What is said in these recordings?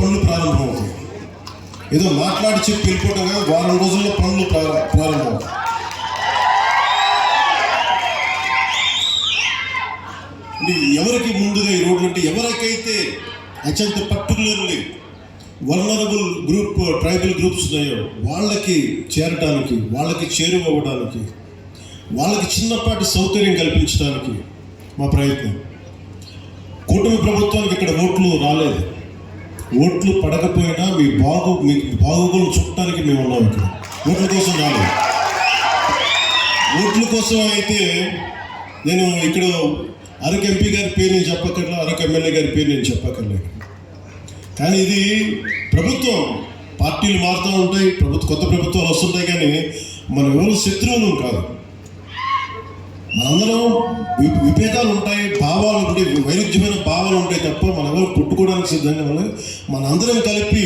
పనులు ప్రారంభమవుతాయి. ఏదో మాట్లాడి చెప్పి వెళ్ళిపోవడం కాదు, వారం రోజుల్లో పనులు ప్రారంభమవుతాయి. ఎవరికి ముందుగా ఈ రోడ్లు అంటే ఎవరికైతే అత్యంత particularly vulnerable group tribal groups ఉన్నాయో వాళ్ళకి చేరటానికి, వాళ్ళకి చేరువవ్వడానికి, వాళ్ళకి చిన్నపాటి సౌకర్యం కల్పించడానికి మా ప్రయత్నం. కూటమి ప్రభుత్వానికి ఇక్కడ ఓట్లు రాలేదు. ఓట్లు పడకపోయినా మీకు బాగోగులు చుట్టడానికి మేము ఉన్నాం. ఇక్కడ ఓట్ల కోసం రాలేదు. ఓట్ల కోసం అయితే నేను ఇక్కడ అరకు ఎంపీ గారి పేరు నేను చెప్పక్కర్లేదు, అరకు ఎమ్మెల్యే గారి పేరు నేను చెప్పక్కర్లేదు. కానీ ఇది ప్రభుత్వం, పార్టీలు మారుతూ ఉంటాయి, కొత్త ప్రభుత్వాలు వస్తుంటాయి, కానీ మనం ఎవరు శత్రువులు కాదు. మనందరం విభేదాలు ఉంటాయి, భావాలు ఉంటాయి, వైరుధ్యమైన భావాలు ఉంటాయి తప్ప మనం ఎవరు పుట్టుకోవడానికి సిద్ధంగా ఉన్నాయి. మనందరం కలిపి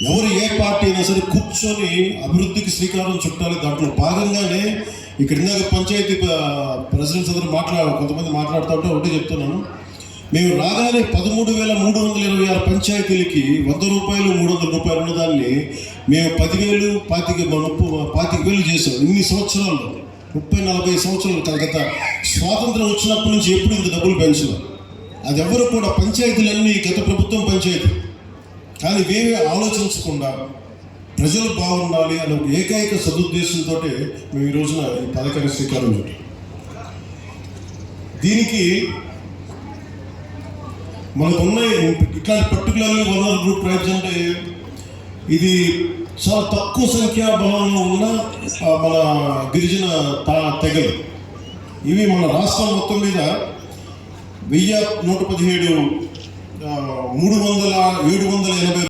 ఎవరు ఏ పార్టీ అయినా సరే కూర్చొని అభివృద్ధికి శ్రీకారం చుట్టాలి. దాంట్లో భాగంగానే ఇక్కడ ఇందాక పంచాయతీ ప్రెసిడెంట్స్ అందరూ కొంతమంది మాట్లాడుతూ ఉంటే ఒకటే చెప్తున్నాను. మేము రాగానే 13,326 పంచాయతీలకి 100 రూపాయలు 300 రూపాయలు ఉన్నదాన్ని మేము 10,000 25,000 చేసాం. ఇన్ని సంవత్సరాల్లో 30-40 సంవత్సరాలు గత స్వాతంత్రం వచ్చినప్పటి నుంచి ఎప్పుడు ఇంత డబ్బులు పెంచలేదు. అది ఎవరు కూడా పంచాయతీలన్నీ గత ప్రభుత్వం పంచాయతీ, కానీ ఇవేమీ ఆలోచించకుండా ప్రజలు బాగుండాలి అనే ఒక ఏకైక సదుద్దేశంతో మేము ఈ రోజున ఈ పథకాన్ని శ్రీకారం చుట్టాం. దీనికి మనకున్న ఇట్లాంటి పర్టికులర్లీ వల్నరబుల్ గ్రూప్ ట్రైబ్స్ అంటే ఇది చాలా తక్కువ సంఖ్యా బలంలో ఉన్న మన గిరిజన తెగలు. ఇవి మన రాష్ట్రం మొత్తం మీద 1117 780